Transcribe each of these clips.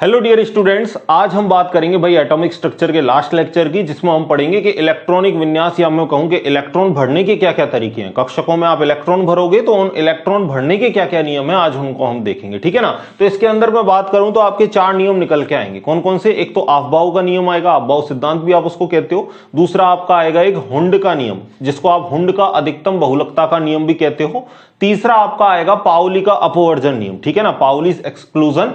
Hello dear students, आज हम बात करेंगे भाई एटॉमिक स्ट्रक्चर के लास्ट लेक्चर की, जिसमें हम पढ़ेंगे कि इलेक्ट्रॉनिक विन्यास या मैं कहूं कि इलेक्ट्रॉन भरने के क्या क्या तरीके हैं। कक्षकों में आप इलेक्ट्रॉन भरोगे तो उन इलेक्ट्रॉन भरने के क्या क्या नियम है आज उनको हम देखेंगे, ठीक है ना। तो इसके अंदर मैं बात करूं तो आपके 4 नियम निकल के आएंगे। कौन कौन से? एक तो अफबाउ का नियम आएगा, अफबाउ सिद्धांत भी आप उसको कहते हो। दूसरा आपका आएगा एक हुंड का नियम, जिसको आप हुंड का अधिकतम बहुलकता का नियम भी कहते हो। तीसरा आपका आएगा पाउली का अपवर्जन नियम, ठीक है ना, पाउलीज एक्सक्लूजन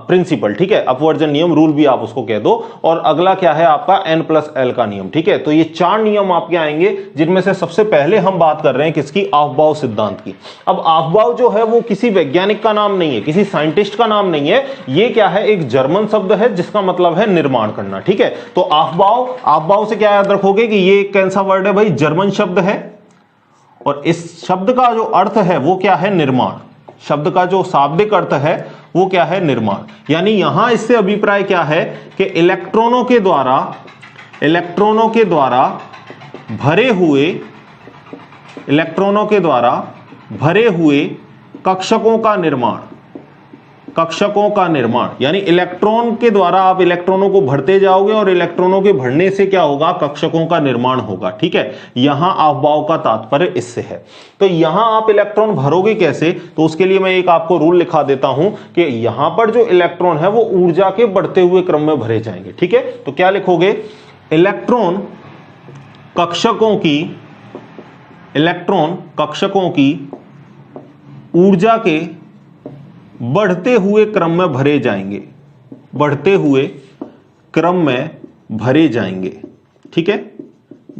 प्रिंसिपल, ठीक है, अपवर्जन नियम, रूल भी आप उसको कह दो। और अगला क्या है आपका N+L का नियम, ठीक है। तो ये 4 नियम आपके आएंगे, जिनमें से सबसे पहले हम बात कर रहे हैं किसकी? अफबाउ सिद्धांत की। अब अफबाउ जो है वो किसी वैज्ञानिक का नाम नहीं है, किसी साइंटिस्ट का नाम नहीं है। ये क्या है? एक जर्मन शब्द है जिसका मतलब है निर्माण करना, ठीक है। तो अफबाउ, अफबाउ से क्या याद रखोगे कि ये कैसा सा वर्ड है भाई? जर्मन शब्द है। और इस शब्द का जो अर्थ है वो क्या है? निर्माण। शब्द का जो शाब्दिक अर्थ है वो क्या है? निर्माण। यानी यहां इससे अभिप्राय क्या है कि इलेक्ट्रॉनों के द्वारा भरे हुए कक्षकों का निर्माण, यानी इलेक्ट्रॉन के द्वारा आप इलेक्ट्रॉनों को भरते जाओगे और इलेक्ट्रॉनों के भरने से क्या होगा? कक्षकों का निर्माण होगा, ठीक है। यहां अफबाउ का तात्पर्य इससे है। तो यहां आप इलेक्ट्रॉन भरोगे कैसे? तो उसके लिए मैं एक आपको रूल लिखा देता हूं कि यहां पर जो इलेक्ट्रॉन है वो ऊर्जा के बढ़ते हुए क्रम में भरे जाएंगे, ठीक है। तो क्या लिखोगे? इलेक्ट्रॉन कक्षकों की ऊर्जा के बढ़ते हुए क्रम में भरे जाएंगे, ठीक है,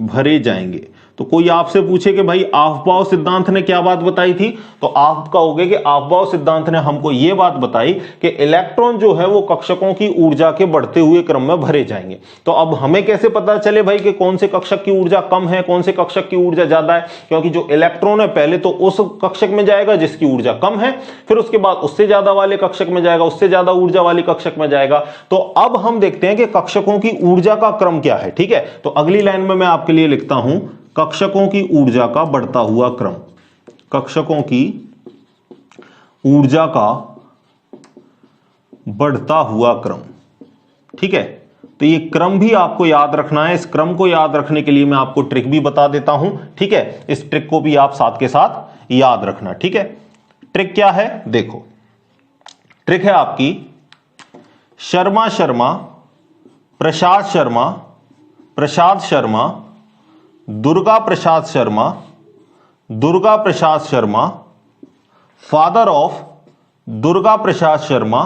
भरे जाएंगे। तो कोई आपसे पूछे कि भाई अफबाउ सिद्धांत ने क्या बात बताई थी, तो आप कहोगे कि अफबाउ सिद्धांत ने हमको यह बात बताई कि इलेक्ट्रॉन जो है वो कक्षकों की ऊर्जा के बढ़ते हुए क्रम में भरे जाएंगे। तो अब हमें कैसे पता चले भाई कि कौन से कक्षक की ऊर्जा कम है, कौन से कक्षक की ऊर्जा ज्यादा है? क्योंकि जो इलेक्ट्रॉन है पहले तो उस कक्षक में जाएगा जिसकी ऊर्जा कम है, फिर उसके बाद उससे ज्यादा वाले कक्षक में जाएगा, उससे ज्यादा ऊर्जा वाले कक्षक में जाएगा। तो अब हम देखते हैं कि कक्षकों की ऊर्जा का क्रम क्या है, ठीक है। तो अगली लाइन में मैं आपके लिए लिखता हूं कक्षकों की ऊर्जा का बढ़ता हुआ क्रम, कक्षकों की ऊर्जा का बढ़ता हुआ क्रम, ठीक है। तो ये क्रम भी आपको याद रखना है। इस क्रम को याद रखने के लिए मैं आपको ट्रिक भी बता देता हूं, ठीक है। इस ट्रिक को भी आप साथ के साथ याद रखना, ठीक है। ट्रिक क्या है? देखो, ट्रिक है आपकी Sharma Sharma, Prasad Sharma, Prasad Sharma, Durga Prasad Sharma, Durga Prasad Sharma, father of Durga Prasad Sharma,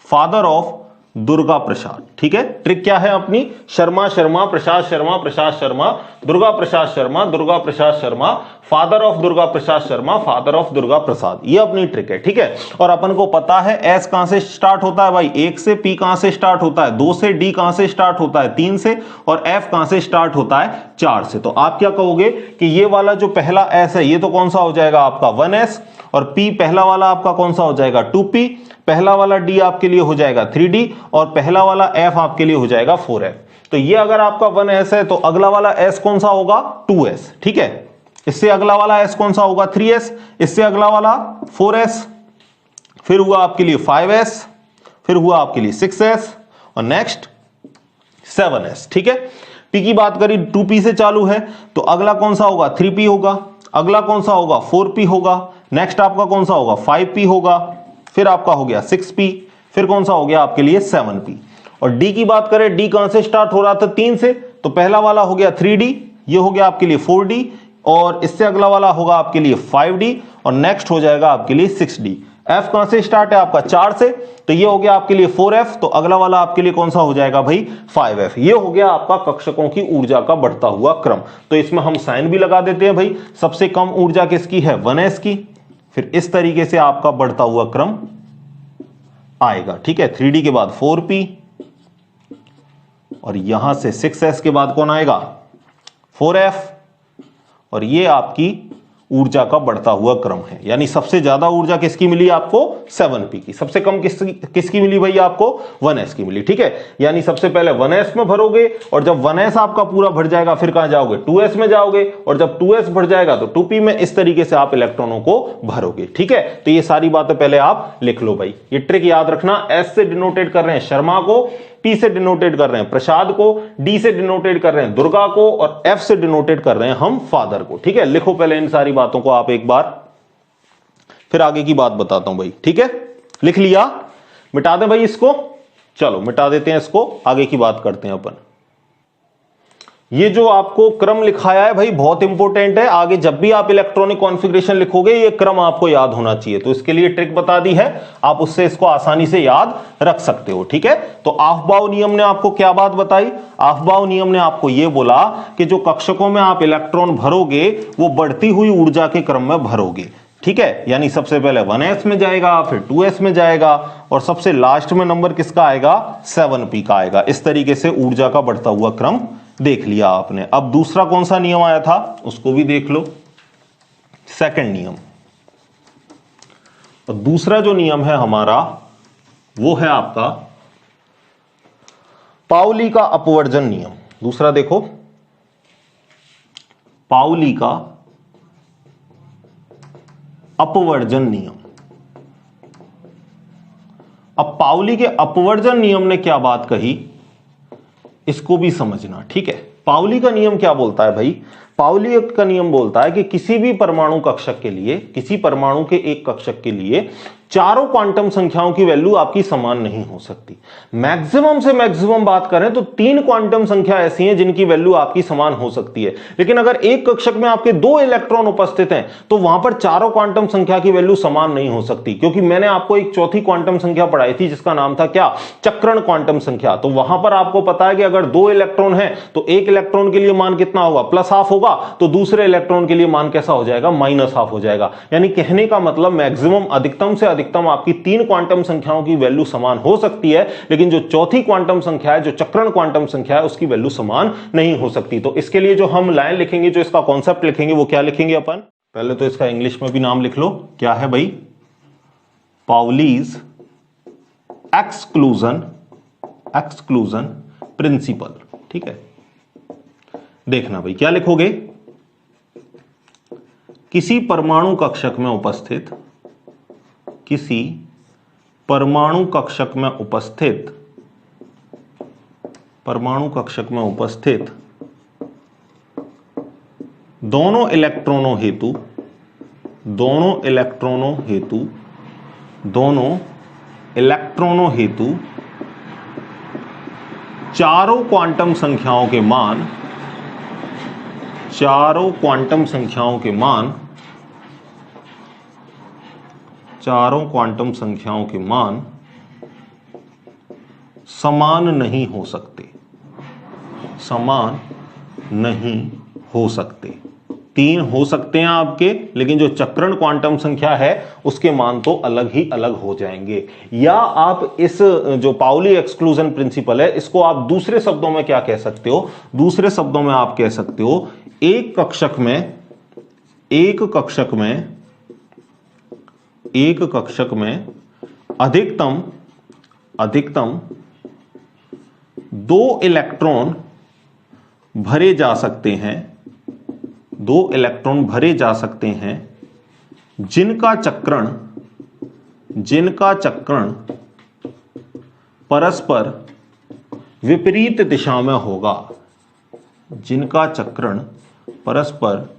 father of Durga Prasad, ठीक है। ट्रिक क्या है अपनी? Sharma Sharma, Prasad Sharma, Prasad Sharma, Durga Prasad Sharma, Durga Prasad Sharma, father of Durga Prasad Sharma, father of Durga Prasad. ये अपनी ट्रिक है, ठीक है। और अपन को पता है एस कहां से स्टार्ट होता है भाई? 1 से, पी कहां से स्टार्ट होता है? 2 से, डी कहां से स्टार्ट होता है? 3 से, और एफ कहां से स्टार्ट होता है? 4 से। तो आप क्या कहोगे कि ये वाला जो पहला एस है ये तो कौन सा हो जाएगा आपका? 1s, और पी पहला वाला आपका कौन सा हो जाएगा? 2p, पहला वाला डी आपके लिए हो जाएगा 3d, और पहला वाला एफ आपके लिए हो जाएगा 4f। तो ये अगर आपका 1s है तो अगला वाला s कौन सा होगा? 2s, ठीक है। इससे अगला वाला s कौन सा होगा? 3s, इससे अगला वाला 4s, फिर हुआ आपके लिए 5s, फिर हुआ आपके लिए 6s, और नेक्स्ट 7s, ठीक है। p की बात करी 2p से चालू है तो अगला कौन सा होगा? 3p होगा, अगला कौन सा होगा? 4p होगा, नेक्स्ट आपका कौन सा होगा? 5p होगा, फिर आपका हो गया 6p, फिर कौन सा हो गया आपके लिए? 7p। और d की बात करें, d कहां से स्टार्ट हो रहा था? 3 से, तो पहला वाला हो गया 3d, ये हो गया आपके लिए 4d, और इससे अगला वाला होगा आपके लिए 5d, और नेक्स्ट हो जाएगा आपके लिए 6d। f कहां से स्टार्ट है आपका? 4 से, तो ये हो गया आपके लिए 4f, तो अगला वाला आपके लिए कौन सा हो जाएगा भाई? 5f। ये हो गया आपका कक्षकों की ऊर्जा का बढ़ता हुआ क्रम। तो इसमें हम साइन भी लगा देते हैं भाई। सबसे कम ऊर्जा किसकी है? 1s की। फिर इस तरीके से आपका बढ़ता हुआ क्रम आएगा, ठीक है। 3d के बाद 4p, और यहां से 6s के बाद कौन आएगा? 4f, और ये आपकी ऊर्जा का बढ़ता हुआ क्रम है। यानी सबसे ज्यादा ऊर्जा किसकी मिली आपको 7p की, सबसे कम किसकी मिली भाई आपको 1s की मिली। ठीक है, यानी सबसे पहले 1s में भरोगे और जब 1s आपका पूरा भर जाएगा फिर कहां जाओगे 2s में जाओगे और जब 2s भर जाएगा तो 2p में। इस तरीके से आप इलेक्ट्रॉनों को भरोगे। ठीक है, तो ये सारी बातें पहले आप लिख लो भाई। ये ट्रिक याद रखना, s से डिनोटेट कर रहे हैं शर्मा को, P से डिनोटेट कर रहे हैं प्रसाद को, D से डिनोटेट कर रहे हैं दुर्गा को और F से डिनोटेट कर रहे हैं हम फादर को। ठीक है, लिखो पहले इन सारी बातों को आप एक बार, फिर आगे की बात बताता हूं भाई। ठीक है, लिख लिया, मिटा दें भाई इसको, चलो मिटा देते हैं इसको, आगे की बात करते हैं अपन। ये जो आपको क्रम लिखाया है भाई बहुत इंपॉर्टेंट है, आगे जब भी आप इलेक्ट्रॉनिक कॉन्फ़िगरेशन लिखोगे ये क्रम आपको याद होना चाहिए। तो इसके लिए ट्रिक बता दी है, आप उससे इसको आसानी से याद रख सकते हो। ठीक है, तो आफबाउ नियम ने आपको क्या बात बताई? आफबाउ नियम ने आपको यह बोला कि जो कक्षकों में आप इलेक्ट्रॉन भरोगे वो बढ़ती हुई ऊर्जा के क्रम में भरोगे। ठीक है, यानी सबसे पहले 1s में जाएगा, फिर 2s में जाएगा और सबसे लास्ट में नंबर किसका आएगा 7p का आएगा। इस तरीके से ऊर्जा का बढ़ता हुआ क्रम देख लिया आपने। अब दूसरा कौन सा नियम आया था उसको भी देख लो, सेकंड नियम। तो दूसरा जो नियम है हमारा वो है आपका पाउली का अपवर्जन नियम। दूसरा देखो, पाउली का अपवर्जन नियम। अब पाउली के अपवर्जन नियम ने क्या बात कही इसको भी समझना। ठीक है, पाउली का नियम क्या बोलता है भाई? पाउली का नियम बोलता है कि किसी भी परमाणु कक्षक के लिए, किसी परमाणु के एक कक्षक के लिए चारों क्वांटम संख्याओं की वैल्यू आपकी समान नहीं हो सकती। मैक्सिमम से मैक्सिमम बात करें तो 3 क्वांटम संख्या ऐसी हैं जिनकी वैल्यू आपकी समान हो सकती है। लेकिन अगर एक कक्षक में आपके 2 इलेक्ट्रॉन उपस्थित हैं तो वहां पर चारों क्वांटम संख्या की वैल्यू समान नहीं हो सकती, क्योंकि मैंने आपको एक चौथी क्वांटम संख्या पढ़ाई थी जिसका नाम था क्या, चक्रण क्वांटम संख्या। तो वहां पर आपको पता है कि अगर 2 इलेक्ट्रॉन है तो एक इलेक्ट्रॉन के लिए मान कितना होगा, +½ होगा, तो दूसरे इलेक्ट्रॉन के लिए मान कैसा हो जाएगा, -½ हो जाएगा। यानी कहने का मतलब मैक्सिमम, अधिकतम से अधिकतम आपकी 3 क्वांटम संख्याओं की वैल्यू समान हो सकती है, लेकिन जो चौथी क्वांटम संख्या है, जो चक्रण क्वांटम संख्या है, उसकी वैल्यू समान नहीं हो सकती। तो इसके लिए जो हम लाइन लिखेंगे, जो इसका कॉन्सेप्ट लिखेंगे, वो क्या लिखेंगे अपन? पहले तो इसका इंग्लिश में भी नाम लिख लो, क्या है भाई? Pauli's exclusion principle. ठीक है, देखना भाई क्या लिखोगे? किसी परमाणु कक्षक में उपस्थित, किसी परमाणु कक्षक में उपस्थित, परमाणु कक्षक में उपस्थित दोनों इलेक्ट्रॉनों हेतु, दोनों इलेक्ट्रॉनों हेतु, दोनों इलेक्ट्रॉनों हेतु चारों क्वांटम संख्याओं के मान, चारों क्वांटम संख्याओं के मान, चारों क्वांटम संख्याओं के मान समान नहीं हो सकते, समान नहीं हो सकते। 3 हो सकते हैं आपके, लेकिन जो चक्रण क्वांटम संख्या है उसके मान तो अलग ही अलग हो जाएंगे। या आप इस जो पाउली एक्सक्लूजन प्रिंसिपल है, इसको आप दूसरे शब्दों में क्या कह सकते हो? दूसरे शब्दों में आप कह सकते हो एक कक्षक में, एक कक्षक में, एक कक्षक में अधिकतम 2 इलेक्ट्रॉन भरे जा सकते हैं, 2 इलेक्ट्रॉन भरे जा सकते हैं जिनका चक्रण परस्पर विपरीत दिशा में होगा, जिनका चक्रण परस्पर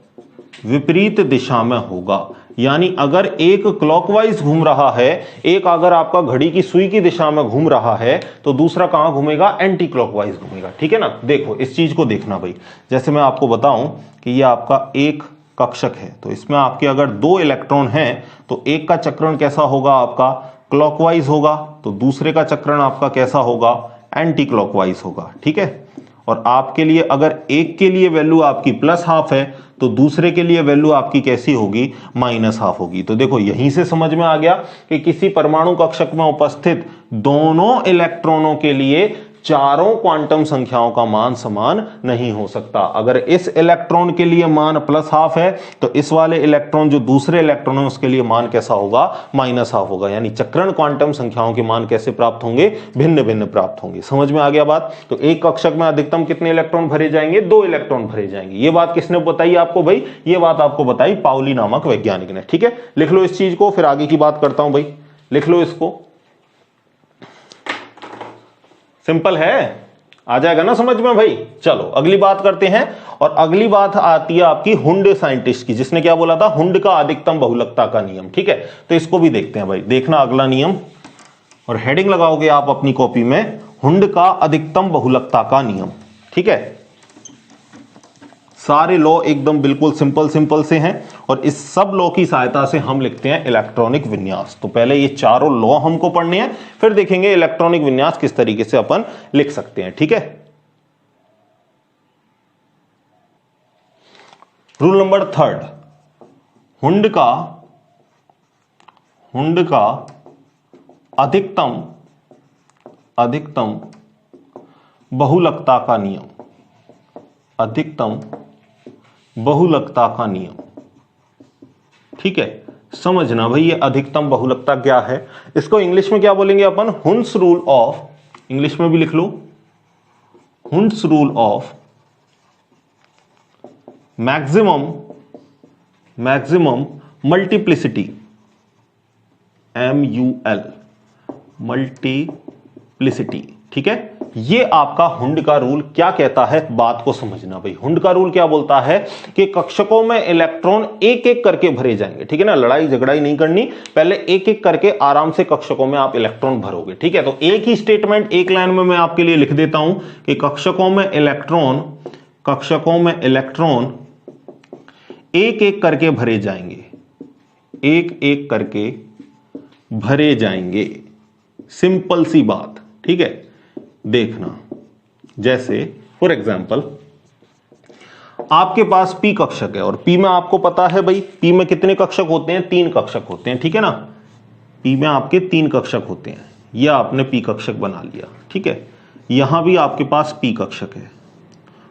विपरीत दिशा में होगा। यानी अगर एक क्लॉकवाइज घूम रहा है, एक अगर आपका घड़ी की सुई की दिशा में घूम रहा है, तो दूसरा कहां घूमेगा, एंटी क्लॉकवाइज घूमेगा। ठीक है ना? देखो इस चीज को देखना भाई, जैसे मैं आपको बताऊं कि ये आपका एक कक्षक है, तो इसमें आपके अगर 2 इलेक्ट्रॉन हैं तो एक का चक्रण कैसा होगा आपका, क्लॉकवाइज होगा, तो दूसरे का चक्रण आपका कैसा होगा, एंटी क्लॉकवाइज होगा। ठीक है, और आपके लिए अगर एक के लिए वैल्यू आपकी +½ है तो दूसरे के लिए वैल्यू आपकी कैसी होगी, -½ होगी। तो देखो यहीं से समझ में आ गया कि किसी परमाणु कक्षक में उपस्थित दोनों इलेक्ट्रॉनों के लिए चारों क्वांटम संख्याओं का मान समान नहीं हो सकता। अगर इस इलेक्ट्रॉन के लिए मान +½ है तो इस वाले इलेक्ट्रॉन जो दूसरे इलेक्ट्रॉन है उसके लिए मान कैसा होगा, -½ होगा। यानी चक्रण क्वांटम संख्याओं के मान कैसे प्राप्त होंगे, भिन्न भिन्न प्राप्त होंगे। समझ में आ गया बात। तो एक कक्षक में अधिकतम कितने इलेक्ट्रॉन भरे जाएंगे, 2 इलेक्ट्रॉन भरे जाएंगे। ये बात किसने बताई आपको भाई, ये बात आपको बताई पाउली नामक वैज्ञानिक ने। ठीक है, लिख लो इस चीज को, फिर आगे की बात करता हूं भाई। लिख लो इसको, सिंपल है, आ जाएगा ना समझ में भाई। चलो अगली बात करते हैं, और अगली बात आती है आपकी हुंड साइंटिस्ट की, जिसने क्या बोला था, हुंड का अधिकतम बहुलकता का नियम। ठीक है, तो इसको भी देखते हैं भाई। देखना अगला नियम, और हेडिंग लगाओगे आप अपनी कॉपी में, हुंड का अधिकतम बहुलकता का नियम। ठीक है, सारे लॉ एकदम बिल्कुल सिंपल से हैं, और इस सब लॉ की सहायता से हम लिखते हैं इलेक्ट्रॉनिक विन्यास। तो पहले ये चारों लॉ हमको पढ़ने हैं, फिर देखेंगे इलेक्ट्रॉनिक विन्यास किस तरीके से अपन लिख सकते हैं। ठीक है, रूल नंबर 3, हुंड का अधिकतम बहुलकता का नियम, अधिकतम बहुलकता का नियम। ठीक है, समझना भाई ये अधिकतम बहुलकता क्या है। इसको इंग्लिश में क्या बोलेंगे अपन, हुंड्स रूल ऑफ, इंग्लिश में भी लिख लो, Hund's rule of maximum multiplicity, MUL, multiplicity. ठीक है, ये आपका हुंड का रूल क्या कहता है, बात को समझना भाई। हुंड का रूल क्या बोलता है कि कक्षकों में इलेक्ट्रॉन एक एक करके भरे जाएंगे। ठीक है ना, लड़ाई झगड़ाई नहीं करनी, पहले एक एक करके आराम से कक्षकों में आप इलेक्ट्रॉन भरोगे। ठीक है, तो एक ही स्टेटमेंट एक लाइन में मैं आपके लिए लिख देता हूं कि कक्षकों में इलेक्ट्रॉन एक एक करके भरे जाएंगे, एक एक करके भरे जाएंगे। सिंपल सी बात। ठीक है, देखना, जैसे फॉर एग्जाम्पल आपके पास P कक्षक है, और P में आपको पता है भाई, P में कितने कक्षक होते हैं, 3 कक्षक होते हैं। ठीक है ना, P में आपके 3 कक्षक होते हैं। यह आपने P कक्षक बना लिया। ठीक है, यहां भी आपके पास P कक्षक है,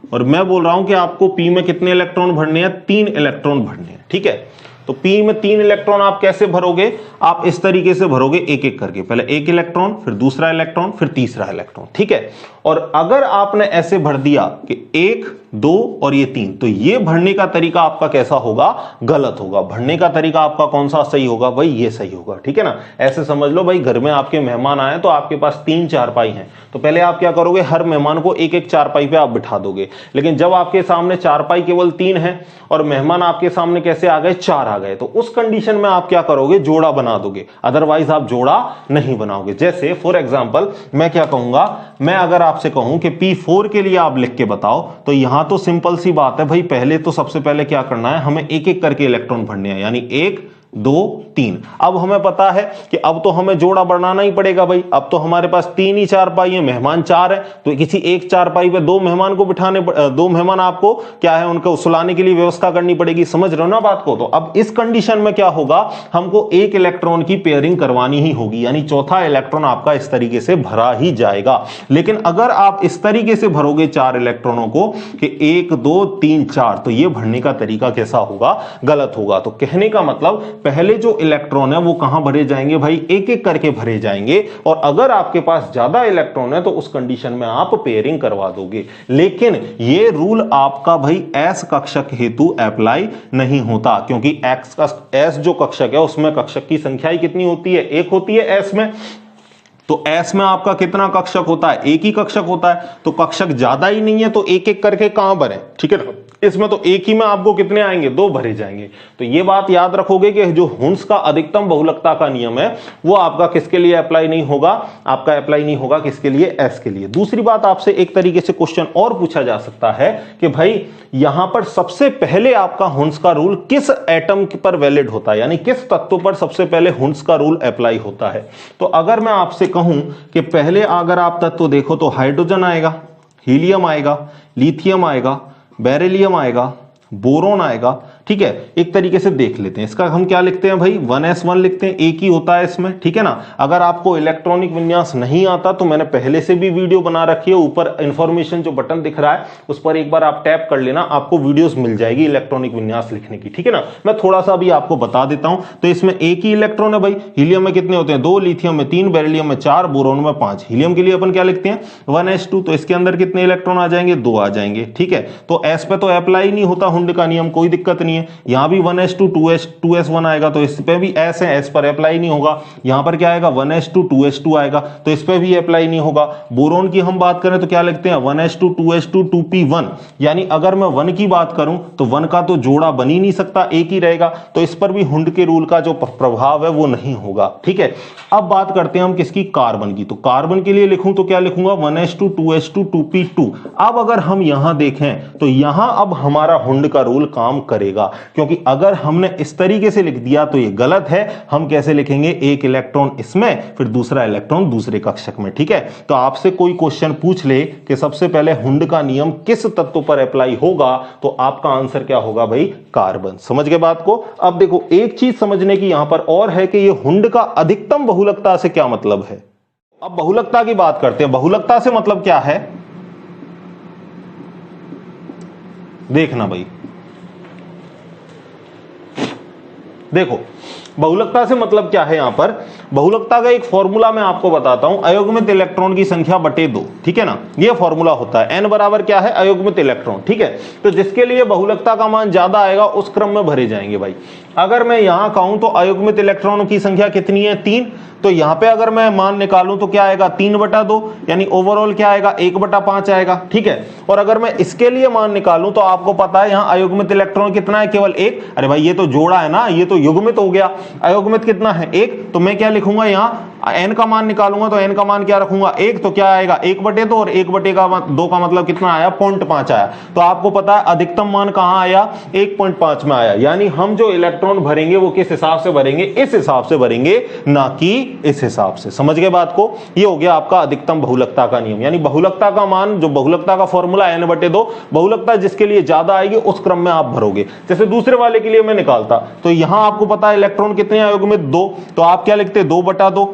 और मैं बोल रहा हूं कि आपको P में कितने इलेक्ट्रॉन भरने हैं, 3 इलेक्ट्रॉन भरने हैं। ठीक है, तो P में 3 इलेक्ट्रॉन आप कैसे भरोगे, आप इस तरीके से भरोगे, एक एक करके, पहले एक इलेक्ट्रॉन, फिर दूसरा इलेक्ट्रॉन, फिर तीसरा इलेक्ट्रॉन। ठीक है, और अगर आपने ऐसे भर दिया कि 1, 2 और ये 3, तो ये भरने का तरीका आपका कैसा होगा, गलत होगा। भरने का तरीका आपका कौन सा सही होगा भाई, ये सही होगा। ठीक है ना, ऐसे समझ लो भाई, घर में आपके मेहमान आए तो आपके पास 3 चारपाई हैं, तो पहले आप क्या करोगे, हर मेहमान को एक एक चारपाई पे आप बिठा दोगे। लेकिन जब आपके सामने चारपाई केवल 3 है और मेहमान आपके सामने कैसे आ गए, 4 आ गए, तो उस कंडीशन में आप क्या करोगे, जोड़ा बना दोगे, अदरवाइज आप जोड़ा नहीं बनाओगे। जैसे फॉर एग्जांपल मैं क्या कहूंगा, मैं अगर आपसे कहूं कि P4 के लिए आप लिख के बताओ, तो यहां तो सिंपल सी बात है भाई, पहले तो सबसे पहले क्या करना है, हमें एक एक करके इलेक्ट्रॉन भरने हैं, यानी 1, 2, 3। अब हमें पता है कि अब तो हमें जोड़ा बनाना ही पड़ेगा भाई, अब तो हमारे पास 3 ही चारपाई है, मेहमान 4 है, तो किसी एक चारपाई पे 2 मेहमान को बिठाने, 2 मेहमान आपको क्या है, उनको सुलाने के लिए व्यवस्था करनी पड़ेगी। समझ रहे हो ना बात को। तो अब इस कंडीशन में क्या होगा, हमको एक इलेक्ट्रॉन की पेयरिंग करवानी ही होगी, यानी चौथा इलेक्ट्रॉन आपका इस तरीके से भरा ही जाएगा। लेकिन अगर आप इस तरीके से भरोगे 4 इलेक्ट्रॉनों को कि 1, 2, 3, 4, तो ये भरने का तरीका कैसा होगा, गलत होगा। तो कहने का मतलब पहले जो इलेक्ट्रॉन है वो कहां भरे जाएंगे भाई, एक एक करके भरे जाएंगे, और अगर आपके पास ज्यादा इलेक्ट्रॉन है तो उस कंडीशन में आप पेयरिंग करवा दोगे। लेकिन ये रूल आपका भाई एस कक्षक हेतु अप्लाई नहीं होता, क्योंकि एस जो कक्षक है उसमें कक्षक की संख्या ही कितनी होती है, 1 होती है एस में। तो एस में आपका कितना कक्षक होता है, एक ही कक्षक होता है, तो कक्षक ज्यादा ही नहीं है, तो एक एक करके कहां भरे। ठीक है ना, इसमें तो एक ही में आपको कितने आएंगे, 2 भरे जाएंगे। तो ये बात याद रखोगे कि जो हुंस का अधिकतम बहुलकता का नियम है वो आपका किसके लिए अप्लाई नहीं होगा, आपका अप्लाई नहीं होगा किसके लिए, एस के लिए। दूसरी बात, आपसे एक तरीके से क्वेश्चन और पूछा जा सकता है कि भाई यहां पर सबसे पहले आपका हुंस का रूल किस एटम पर वैलिड होता है, यानी किस तत्व पर सबसे पहले हुंस का रूल अप्लाई होता है। तो अगर मैं आपसे कहूं कि पहले अगर आप तत्व देखो तो हाइड्रोजन आएगा, हीलियम आएगा, लिथियम आएगा, बेरिलियम आएगा, बोरोन आएगा, ठीक है, एक तरीके से देख लेते हैं। इसका हम क्या लिखते हैं भाई, 1s1 लिखते हैं, एक ही होता है इसमें, ठीक है ना। अगर आपको इलेक्ट्रॉनिक विन्यास नहीं आता तो मैंने पहले से भी वीडियो बना रखी है, ऊपर इंफॉर्मेशन जो बटन दिख रहा है उस पर एक बार आप टैप कर लेना, आपको वीडियोस मिल जाएगी इलेक्ट्रॉनिक विन्यास लिखने की, ठीक है ना। मैं थोड़ा सा भी आपको बता देता हूं। तो इसमें एक ही इलेक्ट्रॉन है भाई, हीलियम में कितने होते हैं 2, लिथियम में 3, बेरिलियम में 4, बोरोन में 5। हीलियम के लिए अपन क्या लिखते हैं 1s2, तो इसके अंदर कितने इलेक्ट्रॉन आ जाएंगे, 2 आ जाएंगे, ठीक है। तो s पे तो अप्लाई नहीं होता हुंड का नियम, कोई दिक्कत नहीं है। यहां भी 1s2 2s1 आएगा, तो इस पे भी s है, s पर अप्लाई नहीं होगा। यहां पर क्या आएगा 1s2 2s2 आएगा, तो इस पे भी अप्लाई नहीं होगा। बोरोन की हम बात करें तो क्या लिखते हैं 1s2 2s2 2p1, यानी अगर मैं 1 की बात करूं तो 1 का तो जोड़ा बन ही नहीं सकता, एक ही रहेगा, तो इस पर भी हुंड के रूल का जो प्रभाव है वो नहीं होगा, ठीक है। अब बात करते हैं हम किसकी, कार्बन की। तो कार्बन के लिए लिखूं तो क्या लिखूंगा 1s2 2s2 2p2। अब अगर हम यहां देखें तो यहां अब हमारा हुंड का रूल काम करेगा, क्योंकि अगर हमने इस तरीके से लिख दिया तो ये गलत है। हम कैसे लिखेंगे, एक इलेक्ट्रॉन इसमें फिर दूसरा इलेक्ट्रॉन दूसरे कक्षक में, ठीक है। तो आपसे कोई क्वेश्चन पूछ ले कि सबसे पहले हुंड का नियम किस तत्व पर अप्लाई होगा, तो आपका आंसर क्या होगा भाई, कार्बन। समझ गए बात को। अब देखो एक चीज समझने की यहां पर और है कि ये हुंड का अधिकतम बहुलकता से क्या मतलब है। अब बहुलकता की बात करते हैं। बहुलकता से मतलब क्या है, देखना भाई, देखो बहुलकता से मतलब क्या है। यहां पर बहुलकता का एक फॉर्मूला मैं आपको बताता हूं, अयुग्मित इलेक्ट्रॉन की संख्या बटे 2, ठीक है ना। यह फॉर्मूला होता है, n बराबर क्या है, अयुग्मित इलेक्ट्रॉन, ठीक है। तो जिसके लिए बहुलकता का मान ज्यादा आएगा उस क्रम में भरे जाएंगे भाई। अगर मैं यहां कहूं तो अयुग्मित इलेक्ट्रॉनों की संख्या कितनी है, 3, तो यहां पे अगर मैं मान निकालूं तो क्या आएगा 3/2, यानी ओवरऑल क्या आएगा 1/5 आएगा, ठीक है। और अगर मैं इसके लिए मान निकालूं तो आपको पता है यहां अयुग्मित इलेक्ट्रॉन कितना है, केवल 1। अरे भाई ये तो जोड़ा है ना, ये तो युग्मित हो गया। अयुग्मित कितना है 1, तो मैं क्या लिखूंगा यहां n का मान निकालूंगा तो n का मान क्या रखूंगा 1, तो क्या आएगा 1/2, और 1/2 का मतलब कितना आया 0.5 आया। तो आपको पता है अधिकतम मान कहां आया 1.5 में आया। यानी हम जो इलेक्ट्रॉन भरेंगे वो किस हिसाब से भरेंगे, इस हिसाब से भरेंगे, ना कि इस हिसाब से। समझ गए बात को। ये हो गया आपका अधिकतम बहुलकता का नियम, यानी बहुलकता का मान, जो बहुलकता का फॉर्मूला n/2, बहुलकता जिसके लिए ज्यादा आएगी उस क्रम में आप भरोगे। जैसे दूसरे वाले के लिए मैं निकालता तो यहां आपको पता है इलेक्ट्रॉन कितने अयुग्मित 2, तो आप क्या लिखते 2/2,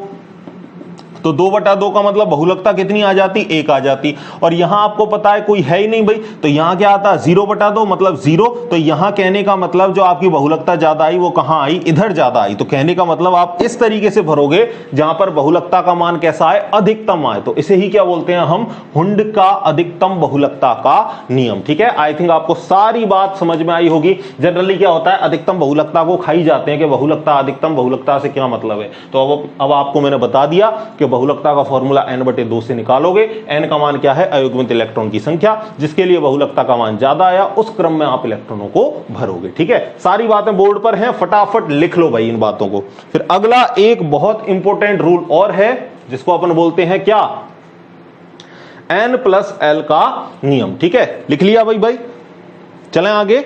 तो 2/2 का मतलब बहुलकता कितनी आ जाती, 1 आ जाती। और यहां आपको पता है कोई है ही नहीं भाई, तो यहां क्या आता 0/2 मतलब 0। तो यहां कहने का मतलब जो आपकी बहुलकता ज्यादा आई वो कहां आई, इधर ज्यादा आई। तो कहने का मतलब आप इस तरीके से भरोगे जहां पर बहुलकता का मान कैसा आए, अधिकतम आए। तो इसे ही क्या बोलते हैं हम, हुंड का अधिकतम बहुलकता का नियम, ठीक है। आई थिंक आपको सारी बात समझ में आई होगी। जनरली क्या होता है, अधिकतम बहुलकता को खाई जाते हैं कि बहुलकता अधिकतम बहुलकता से क्या मतलब है। तो अब आपको मैंने बता दिया कि बहुलकता का फॉर्मूला n/2 से निकालोगे। n का मान क्या है, अयुग्मित इलेक्ट्रॉन की संख्या, जिसके लिए बहुलकता का मान ज्यादा आया उस क्रम में आप इलेक्ट्रॉनों को भरोगे, ठीक है। सारी बातें बोर्ड पर हैं, फटाफट लिख लो भाई इन बातों को। फिर अगला एक बहुत इंपॉर्टेंट रूल और है जिसको अपन बोलते हैं क्या, n+l का नियम, ठीक है। लिख लिया भाई, चलें आगे।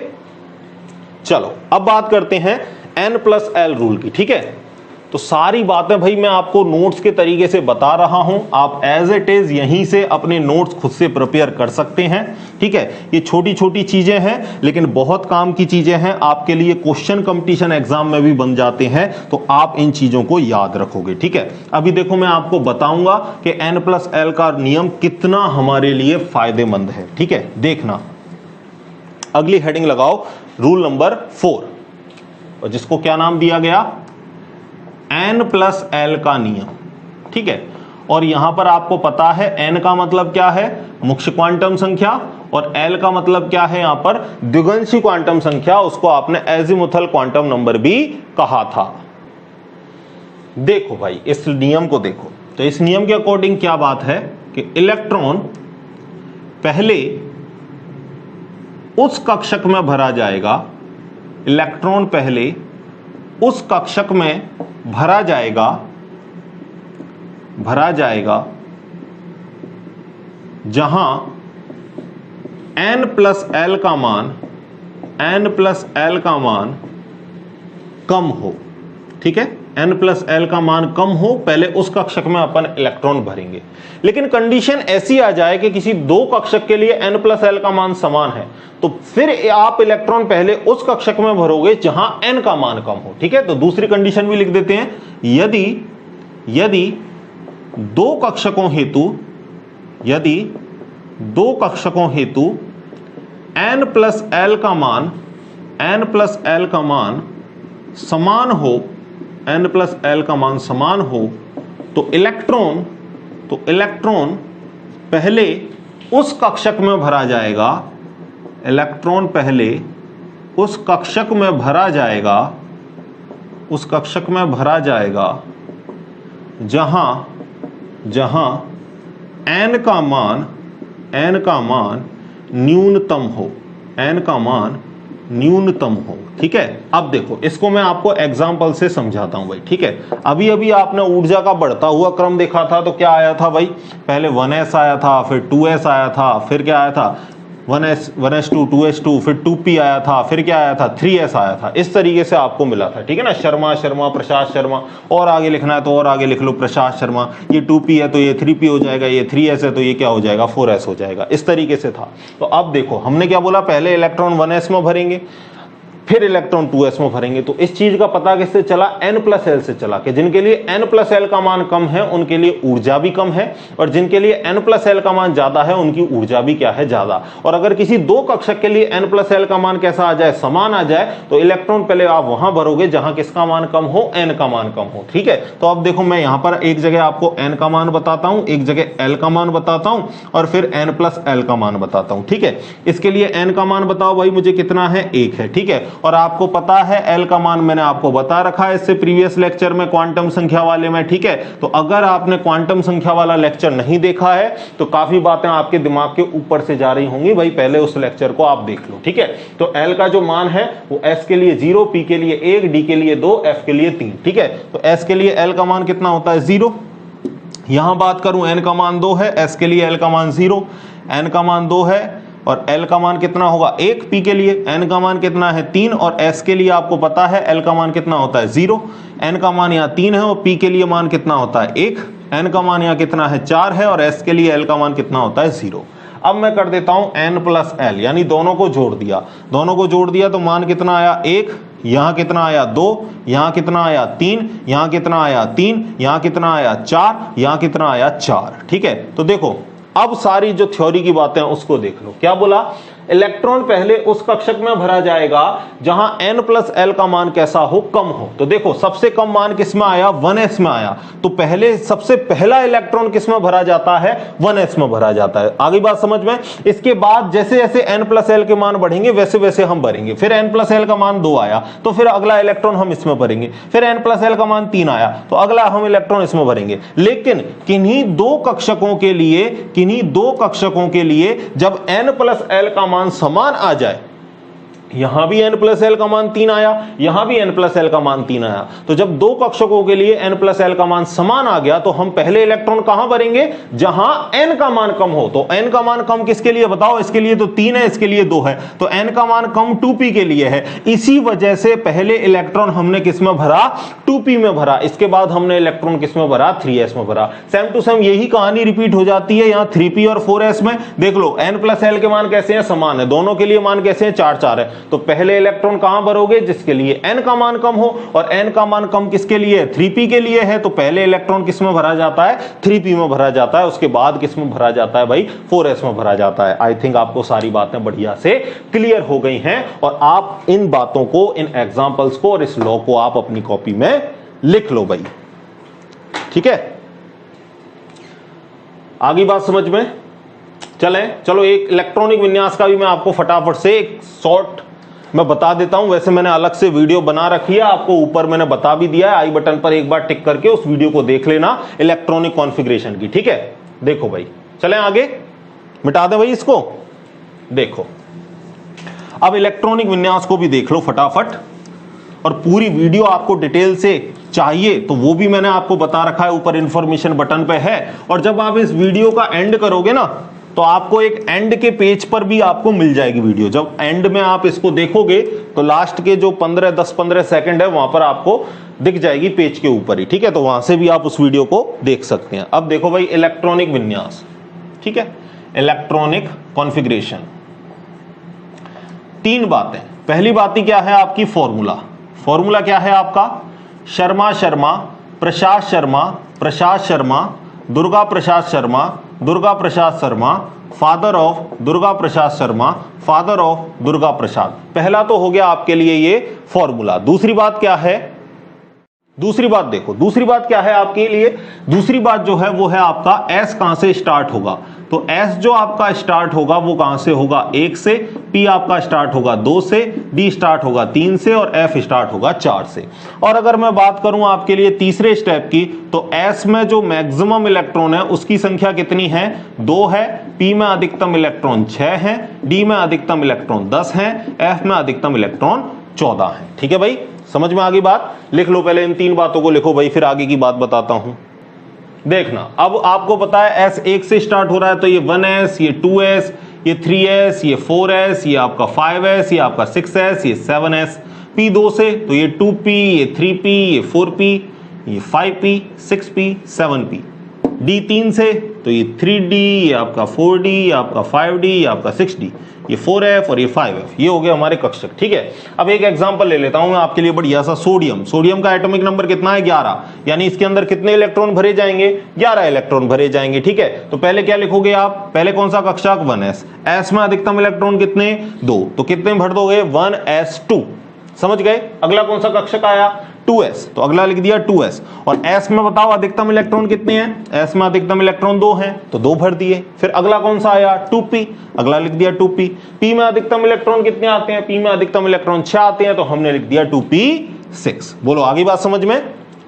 चलो अब बात करते हैं n+l रूल की, ठीक है। तो सारी बातें भाई मैं आपको नोट्स के तरीके से बता रहा हूं, आप एज इट इज यहीं से अपने नोट्स खुद से प्रिपेयर कर सकते हैं, ठीक है। ये छोटी छोटी चीजें हैं लेकिन बहुत काम की चीजें हैं, आपके लिए क्वेश्चन कंपटीशन एग्जाम में भी बन जाते हैं, तो आप इन चीजों को याद रखोगे, ठीक है। अभी देखो मैं आपको बताऊंगा कि n+l का नियम कितना हमारे लिए फायदेमंद है, ठीक है। देखना, अगली हेडिंग लगाओ, रूल नंबर 4, और जिसको क्या नाम दिया गया, n+l का नियम, ठीक है। और यहां पर आपको पता है n का मतलब क्या है, मुख्य क्वांटम संख्या, और l का मतलब क्या है यहां पर, द्विगंशी क्वांटम संख्या। उसको आपने एजीमुथल क्वांटम नंबर भी कहा था। देखो भाई इस नियम को देखो, तो इस नियम के अकॉर्डिंग क्या बात है कि इलेक्ट्रॉन पहले उस कक्षक में भरा जाएगा, इलेक्ट्रॉन पहले उस कक्षक में भरा जाएगा जहां n+l का मान कम हो, ठीक है। n+l का मान कम हो, पहले उस कक्षक में अपन इलेक्ट्रॉन भरेंगे। लेकिन कंडीशन ऐसी आ जाए कि किसी दो कक्षक के लिए n+l का मान समान है, तो फिर आप इलेक्ट्रॉन पहले उस कक्षक में भरोगे जहां n का मान कम हो। ठीक है, तो दूसरी कंडीशन भी लिख देते हैं, यदि दो कक्षकों हेतु n+l का मान समान हो, n+l का मान समान हो, तो इलेक्ट्रॉन पहले उस कक्षक में भरा जाएगा, इलेक्ट्रॉन पहले उस कक्षक में भरा जाएगा, उस कक्षक में भरा जाएगा जहां n का मान न्यूनतम हो, n का मान न्यूनतम हो। ठीक है, अब देखो इसको मैं आपको एग्जांपल से समझाता हूं भाई। ठीक है, अभी अभी आपने ऊर्जा का बढ़ता हुआ क्रम देखा था, तो क्या आया था भाई, पहले 1s आया था, फिर 2s आया था, फिर क्या आया था 1s2 2s2, फिर 2p आया था, फिर क्या आया था 3s आया था। इस तरीके से आपको मिला था। ठीक है ना, शर्मा प्रसाद शर्मा, और आगे लिखना है तो और आगे लिख लो प्रसाद शर्मा, ये 2p है तो ये 3p हो जाएगा, ये 3s है तो ये क्या हो जाएगा 4s हो जाएगा। इस तरीके से था। तो अब देखो हमने क्या बोला, पहले इलेक्ट्रॉन 1s में भरेंगे, फिर इलेक्ट्रॉन 2s में भरेंगे। तो इस चीज का पता किससे चला, n+l से चला, कि जिनके लिए n+l का मान कम है उनके लिए ऊर्जा भी कम है, और जिनके लिए n+l का मान ज्यादा है उनकी ऊर्जा भी क्या है, ज्यादा। और अगर किसी दो कक्षक के लिए n+l का मान कैसा आ जाए, समान आ जाए, तो इलेक्ट्रॉन पहले आप वहां भरोगे जहां किसका मान कम हो, n का मान कम हो। ठीक है, तो अब देखो मैं यहां पर एक जगह आपको n का मान बताता हूं, एक जगह l का मान बताता हूं, और फिर n+l का मान बताता हूं। ठीक है, इसके लिए n का मान बताओ भाई मुझे कितना है, 1 है। ठीक है, और आपको पता है l का मान मैंने आपको बता रखा है इससे प्रीवियस लेक्चर में क्वांटम संख्या वाले में। ठीक है, तो अगर आपने क्वांटम संख्या वाला लेक्चर नहीं देखा है तो काफी बातें आपके दिमाग के ऊपर से जा रही होंगी भाई, पहले उस लेक्चर को आप देख लो। ठीक है, तो l का जो मान है वो s के लिए 0, p के लिए 1, d के लिए 2, f के लिए 3। ठीक है, तो s के लिए l का मान कितना होता है 0। यहां बात करूं n का मान 2 है, s के लिए l का मान 0, n का मान 2 है और l का मान कितना होगा 1, p के लिए n का मान कितना है 3, और s के लिए आपको पता है l का मान कितना होता है 0, n का मान यहाँ 3 है और p के लिए मान कितना होता है 1, n का मान यहाँ कितना है 4 है, और s के लिए l का मान कितना होता है 0। अब मैं कर देता हूं n+l, यानी दोनों को जोड़ दिया तो मान कितना आया 1, यहां कितना आया 2, यहां कितना आया 3, यहां कितना आया 3, यहां कितना आया 4, यहां कितना आया 4। ठीक है, तो देखो अब सारी जो थ्योरी की बातें हैं उसको देख लो। क्या बोला, इलेक्ट्रॉन पहले उस कक्षक में भरा जाएगा जहां n+l का मान कैसा हो, कम हो। तो देखो सबसे कम मान किस में आया, 1s में आया, तो पहले सबसे पहला इलेक्ट्रॉन किस में भरा जाता है, 1s में भरा जाता है। आगे बात समझ में। इसके बाद जैसे जैसे n+l के मान बढ़ेंगे वैसे वैसे हम भरेंगे। फिर n+l का मान 2 आया तो फिर अगला इलेक्ट्रॉन हम इसमें भरेंगे, फिर n+l का मान 3 आया तो अगला हम इलेक्ट्रॉन इसमें भरेंगे। लेकिन किन्हीं दो कक्षकों के लिए जब n+l का मान समान आ जाए, यहां भी n+l का मान 3 आया, यहां भी n+l का मान 3 आया, तो जब दो कक्षकों के लिए n+l का मान समान आ गया तो हम पहले इलेक्ट्रॉन कहां भरेंगे, जहां n का मान कम हो। तो n का मान कम किसके लिए बताओ, इसके लिए तो 3 है, इसके लिए 2 है, तो n का मान कम 2p के लिए है। इसी वजह से पहले इलेक्ट्रॉन हमने किस में भरा, 2p में भरा, इसके बाद हमने इलेक्ट्रॉन किस में भरा, 3s में भरा। सेम टू सेम यही कहानी रिपीट हो जाती है यहां 3p और 4s में। देख लो n+l के मान कैसे हैं, समान है, दोनों के लिए मान कैसे हैं, 4 4 है। तो पहले इलेक्ट्रॉन कहां भरोगे, जिसके लिए n का मान कम हो, और n का मान कम किसके लिए, 3p के लिए है, तो पहले इलेक्ट्रॉन किस में भरा जाता है, 3p में भरा जाता है, उसके बाद किस में भरा जाता है भाई, 4s में भरा जाता है। आई थिंक आपको सारी बातें बढ़िया से क्लियर हो गई हैं, और आप इन बातों को, इन एग्जांपल्स को और इस लॉ को आप अपनी कॉपी में लिख लो भाई। ठीक है, आगे बात समझ में। चलो एक इलेक्ट्रॉनिक विन्यास का भी मैं आपको फटाफट से एक शॉर्ट मैं बता देता हूं। वैसे मैंने अलग से वीडियो बना रखी है, आपको ऊपर मैंने बता भी दिया है, आई बटन पर एक बार टिक करके उस वीडियो को देख लेना इलेक्ट्रॉनिक कॉन्फ़िगरेशन की। ठीक है, देखो भाई, चलें आगे, मिटा दें भाई इसको। देखो अब इलेक्ट्रॉनिक विन्यास को भी देख लो फटाफट, और पूरी वीडियो आपको डिटेल से चाहिए तो वो भी मैंने आपको बता रखा है, ऊपर इंफॉर्मेशन बटन पे है। और जब आप इस वीडियो का एंड करोगे ना, तो आपको एक एंड के पेज पर भी आपको मिल जाएगी वीडियो। जब एंड में आप इसको देखोगे तो लास्ट के जो 10-15 सेकंड है वहां पर आपको दिख जाएगी पेज के ऊपर ही, ठीक है। तो वहां से भी आप उस वीडियो को देख सकते हैं। अब देखो भाई इलेक्ट्रॉनिक विन्यास, ठीक है, इलेक्ट्रॉनिक कॉन्फ़िगरेशन। 3 बातें। पहली बात ही क्या है आपकी, फॉर्मूला। फॉर्मूला क्या है आपका, Sharma Sharma, Prasad Sharma, Prasad Sharma, Durga Prasad Sharma, Durga Prasad Sharma, father of Durga Prasad Sharma, father of Durga Prasad. पहला तो हो गया आपके लिए ये फॉर्मूला। दूसरी बात क्या है, दूसरी बात देखो, दूसरी बात क्या है आपके लिए, दूसरी बात जो है वो है आपका एस कहां से स्टार्ट होगा। तो एस जो आपका स्टार्ट होगा वो कहां से होगा, 1 से, पी आपका स्टार्ट होगा 2 से, डी स्टार्ट होगा 3 से और एफ स्टार्ट होगा 4 से। और अगर मैं बात करूं आपके लिए तीसरे स्टेप की, तो एस में जो मैक्सिमम इलेक्ट्रॉन है उसकी संख्या कितनी है, 2 है, पी में अधिकतम इलेक्ट्रॉन 6 है, डी में अधिकतम इलेक्ट्रॉन 10 है, एफ में अधिकतम इलेक्ट्रॉन 14 है। ठीक है भाई, समझ में आ गई बात। लिख लो पहले इन 3 बातों को लिखो भाई, फिर आगे की बात बताता हूं। देखना, अब आपको पता है एस 1 से स्टार्ट हो रहा है, तो ये 1s, ये 2s, ये 3s, ये 4s, ये आपका 5s, ये आपका 6s, ये 7s। P 2 से तो ये 2p, ये 3p, ये 4p, ये 5p, 6p, 7p। D 3 से तो ये 3d, ये आपका 4d, ये आपका 5d, ये आपका 6d, ये 4f और ये 5f। ये हो गए हमारे कक्षक। ठीक है, अब एक एग्जांपल ले लेता हूं मैं आपके लिए बढ़िया सा। सोडियम, सोडियम का एटॉमिक नंबर कितना है, 11, यानी इसके अंदर कितने इलेक्ट्रॉन भरे जाएंगे, 11 इलेक्ट्रॉन भरे जाएंगे। ठीक है, तो पहले क्या लिखोगे आप, पहले कौन सा कक्षक, 1s। s में अधिकतम इलेक्ट्रॉन कितने, 2, तो कितने भर दोगे, 1s2। समझ गए। अगला कौन सा कक्षक आया, 2s, तो अगला लिख दिया 2s। और s में बताओ अधिकतम इलेक्ट्रॉन कितने हैं, s में अधिकतम इलेक्ट्रॉन 2 हैं, तो 2 भर दिए। फिर अगला कौन सा आया, 2p, अगला लिख दिया 2p। p में अधिकतम इलेक्ट्रॉन कितने आते हैं, p में अधिकतम इलेक्ट्रॉन 6 आते हैं, तो हमने लिख दिया 2p6। बोलो आगे बात समझ में।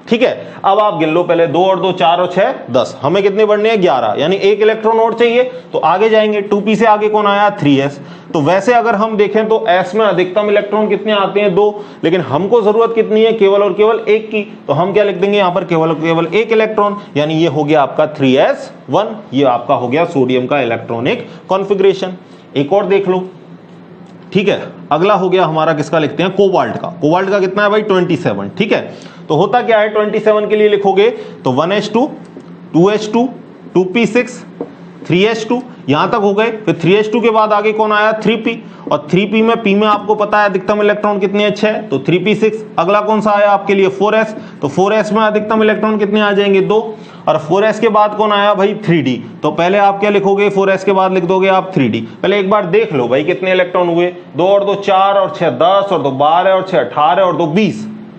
ठीक है, अब आप गिन लो पहले, 2 और 2 4 और 6 10, हमें कितने बढ़ने हैं, 11, यानी 1 इलेक्ट्रॉन और चाहिए, तो आगे जाएंगे। 2p से आगे कौन आया, 3s। तो वैसे अगर हम देखें तो s में अधिकतम इलेक्ट्रॉन कितने आते हैं, 2, लेकिन हमको जरूरत कितनी है, केवल और केवल 1 की, तो हम क्या लिख देंगे यहां पर, केवल और केवल 1 इलेक्ट्रॉन, यानी ये हो गया आपका 3s1। ये आपका हो गया सोडियम का इलेक्ट्रॉनिक कॉन्फ़िगरेशन। एक और देख लो। ठीक है, अगला हो गया हमारा, किसका लिखते हैं, कोबाल्ट का। कोबाल्ट का कितना है भाई, 27। ठीक है, तो होता क्या है, 27 के लिए लिखोगे तो 1s2, 2s2, 2p6, 3s2, यहां तक हो गए। फिर 3s2 के बाद आगे कौन आया, 3p, और 3p में, p में आपको पता है अधिकतम इलेक्ट्रॉन कितने हैं, 6, तो 3p6। अगला कौन सा आया आपके लिए, 4s, तो 4s में अधिकतम इलेक्ट्रॉन कितने आ जाएंगे, 2, और 4s के बाद कौन आया भाई, 3d। तो पहले आप क्या लिखोगे, 4s के बाद लिख दोगे आप 3d। पहले एक बार देख लो भाई कितने इलेक्ट्रॉन हुए, 2 और 2 4 और 6 10 और 2 12 और 6 18 और 2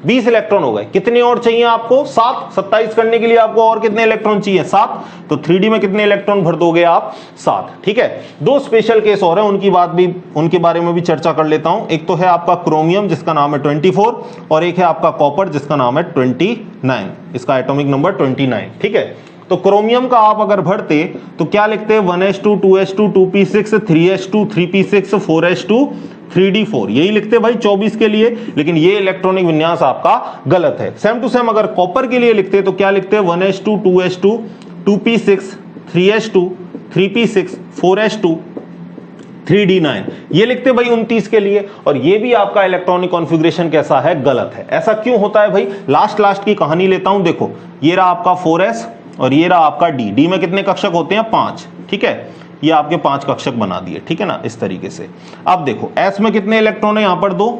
20 इलेक्ट्रॉन हो गए। कितने और चाहिए आपको, 7, 27 करने के लिए आपको और कितने इलेक्ट्रॉन चाहिए, 7, तो 3d में कितने इलेक्ट्रॉन भर दोगे आप, 7। ठीक है, 2 स्पेशल केस और हैं, उनके बारे में भी चर्चा कर लेता हूं। एक तो है आपका क्रोमियम जिसका नाम है 24, और एक है आपका कॉपर जिसका नाम है 29, इसका एटॉमिक नंबर 29। ठीक है, तो क्रोमियम का आप अगर भरते तो क्या लिखते हैं, 1s2, 2s2, 2p6, 3s2, 3p6, 4s2, 3d4, यही लिखते भाई 24 के लिए। लेकिन ये इलेक्ट्रॉनिक विन्यास आपका गलत है। सेम टू सेम अगर कॉपर के लिए लिखते तो क्या लिखते हैं, 1s2, 2s2, 2p6, 3s2, 3p6, 4s2, 3d9, ये लिखते भाई 29 के लिए। और ये भी आपका इलेक्ट्रॉनिक कॉन्फ़िगरेशन कैसा है, गलत है। ऐसा क्यों होता है भाई, लास्ट की कहानी लेता हूं। देखो, ये रहा आपका 4s और ये रहा आपका डी में कितने कक्षक होते हैं, 5। ठीक है, ये आपके 5 कक्षक बना दिए। ठीक है ना, इस तरीके से। अब देखो s में कितने इलेक्ट्रॉन है, यहां पर 2।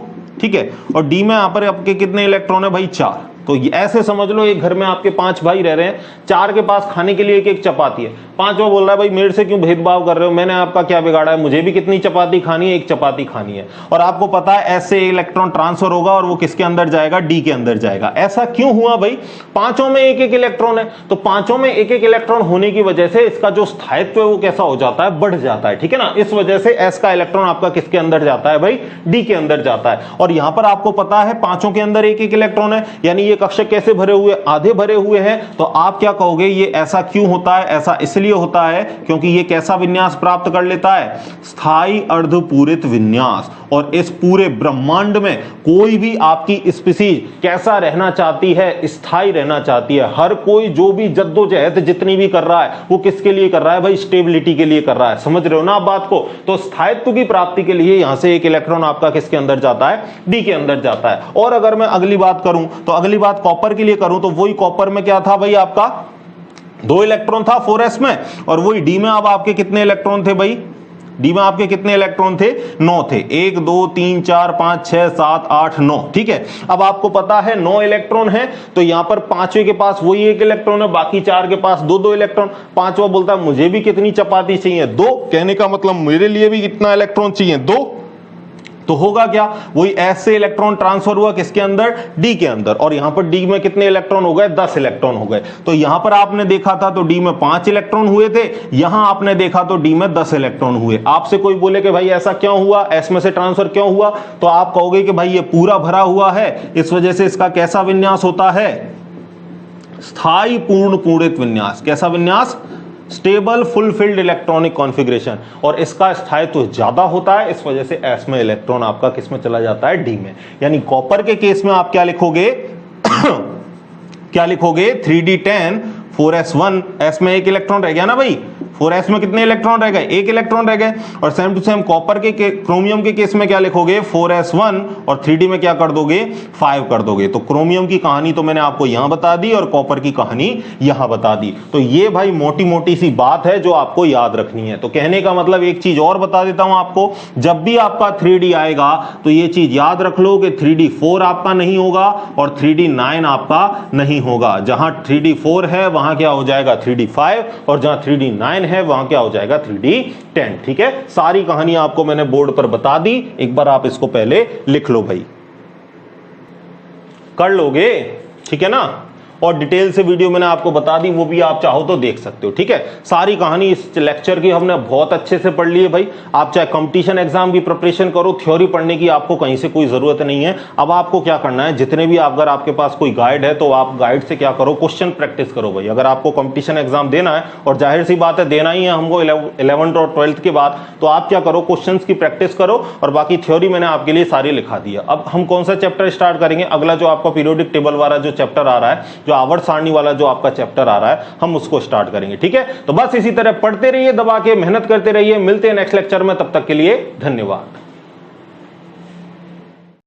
ठीक है, और डी में यहां पर आपके कितने इलेक्ट्रॉन है भाई, 4। तो ऐसे समझ लो एक घर में आपके 5 भाई रह रहे हैं, 4 के पास खाने के लिए एक चपाती है, 5वां बोल रहा है भाई मेरे से क्यों भेदभाव कर रहे हो, मैंने आपका क्या बिगाड़ा है, मुझे भी कितनी चपाती खानी है, 1 चपाती खानी है। और आपको पता है ऐसे इलेक्ट्रॉन ट्रांसफर होगा और वो किसके अंदर जाएगा, डी के अंदर जाएगा। ऐसा क्यों हुआ भाई, 5 में 1 इलेक्ट्रॉन है, तो 5 में 1 इलेक्ट्रॉन होने की वजह से इसका जो स्थायित्व है वो कैसा हो जाता है, बढ़ जाता है। ठीक है ना, इस वजह से एस का इलेक्ट्रॉन आपका किसके अंदर जाता है भाई, डी के अंदर जाता है। और यहां पर आपको पता है 5 के अंदर 1 इलेक्ट्रॉन है, यानी ये कक्षक कैसे भरे हुए, आधे भरे हुए हैं। तो आप क्या कहोगे, ये ऐसा क्यों होता है, ऐसा इसलिए इसलिए होता है क्योंकि ये कैसा विन्यास प्राप्त कर लेता है, स्थायी अर्धपूरित विन्यास। और इस पूरे ब्रह्मांड में कोई भी आपकी स्पीसीज कैसा रहना चाहती है, स्थायी रहना चाहती है। हर कोई जो भी जद्दोजहद जितनी भी कर रहा है वो किसके लिए कर रहा है भाई, स्टेबिलिटी के लिए कर रहा है। समझ रहे हो ना आप बात को। तो स्थायित्व की प्राप्ति के लिए यहां से एक इलेक्ट्रॉन आपका किसके अंदर जाता है, डी के अंदर जाता है। और अगर मैं अगली बात करूं तो अगली बात कॉपर के लिए करूं तो वही कॉपर में क्या था भाई, आपका 2 इलेक्ट्रॉन था 4s में, और वही डी में अब आपके कितने इलेक्ट्रॉन थे भाई, डी में आपके कितने इलेक्ट्रॉन थे, 9 थे। 1 2 3 4 5 6 7 8 9, ठीक है। अब आपको पता है 9 इलेक्ट्रॉन है, तो यहां पर पांचवें के पास वही 1 इलेक्ट्रॉन है, बाकी 4 के पास 2 इलेक्ट्रॉन। पांचवा बोलता है मुझे भी कितनी चपाती चाहिए, 2। कहने का मतलब मेरे लिए भी कितना इलेक्ट्रॉन चाहिए, 2। तो होगा क्या, वही एस से इलेक्ट्रॉन ट्रांसफर हुआ किसके अंदर, डी के अंदर। और यहां पर डी में कितने इलेक्ट्रॉन हो गए, 10 इलेक्ट्रॉन हो गए। तो यहां पर आपने देखा था तो डी में 5 इलेक्ट्रॉन हुए थे, यहां आपने देखा तो डी में 10 इलेक्ट्रॉन हुए। आपसे कोई बोले कि भाई ऐसा क्यों हुआ, एस में से ट्रांसफर क्यों हुआ, तो आप कहोगे कि भाई ये पूरा भरा हुआ है, इस वजह से इसका कैसा विन्यास होता है, स्थायी पूर्ण पूरित विन्यास। कैसा विन्यास, स्टेबल फुलफिल्ड इलेक्ट्रॉनिक कॉन्फ़िगरेशन। और इसका स्थायित्व ज्यादा होता है, इस वजह से एस में इलेक्ट्रॉन आपका किस में चला जाता है, डी में। यानी कॉपर के केस में आप क्या लिखोगे क्या लिखोगे, 3d10 4s1, एस में 1 इलेक्ट्रॉन रह गया ना भाई, 4s में कितने इलेक्ट्रॉन रह गए, 1 इलेक्ट्रॉन रह गए। और सेम टू सेम कॉपर के क्रोमियम के केस में क्या लिखोगे, 4s1, और 3d में क्या कर दोगे, 5 कर दोगे। तो क्रोमियम की कहानी तो मैंने आपको यहां बता दी और कॉपर की कहानी यहां बता दी। तो ये भाई मोटी मोटी सी बात है जो आपको याद रखनी है। तो कहने का मतलब एक चीज और बता देता हूं आपको, जब भी आपका 3d आएगा तो ये चीज याद रख लो कि 3d4 आपका नहीं होगा और 3d9 आपका नहीं होगा। जहां 3d4 है वहां क्या हो जाएगा 3d5, और जहां 3d9 है वहां क्या हो जाएगा 3d10। ठीक है, सारी कहानी आपको मैंने बोर्ड पर बता दी, एक बार आप इसको पहले लिख लो भाई, कर लोगे, ठीक है ना। और डिटेल से वीडियो मैंने आपको बता दी, वो भी आप चाहो तो देख सकते हो। ठीक है, सारी कहानी इस लेक्चर की हमने बहुत अच्छे से पढ़ ली है भाई। आप चाहे कंपटीशन एग्जाम की प्रिपरेशन करो, थ्योरी पढ़ने की आपको कहीं से कोई जरूरत नहीं है। अब आपको क्या करना है, जितने भी अगर आपके पास कोई गाइड है तो आप गाइड से क्या करो, क्वेश्चन प्रैक्टिस करो भाई। अगर आपको कंपटीशन एग्जाम देना है, और जाहिर सी बात है देना ही है हमको 11th और 12th के बाद, तो आप क्या करो, क्वेश्चन की प्रैक्टिस करो, और बाकी थ्योरी मैंने आपके लिए सारी लिखा दी है। अब हम कौन सा चैप्टर स्टार्ट करेंगे, अगला जो आपका पीरियोडिक टेबल वाला जो चैप्टर आ रहा है, जो आवर्त सारणी वाला जो आपका चैप्टर आ रहा है, हम उसको स्टार्ट करेंगे। ठीक है, तो बस इसी तरह पढ़ते रहिए, दबा के मेहनत करते रहिए। मिलते हैं नेक्स्ट लेक्चर में, तब तक के लिए धन्यवाद।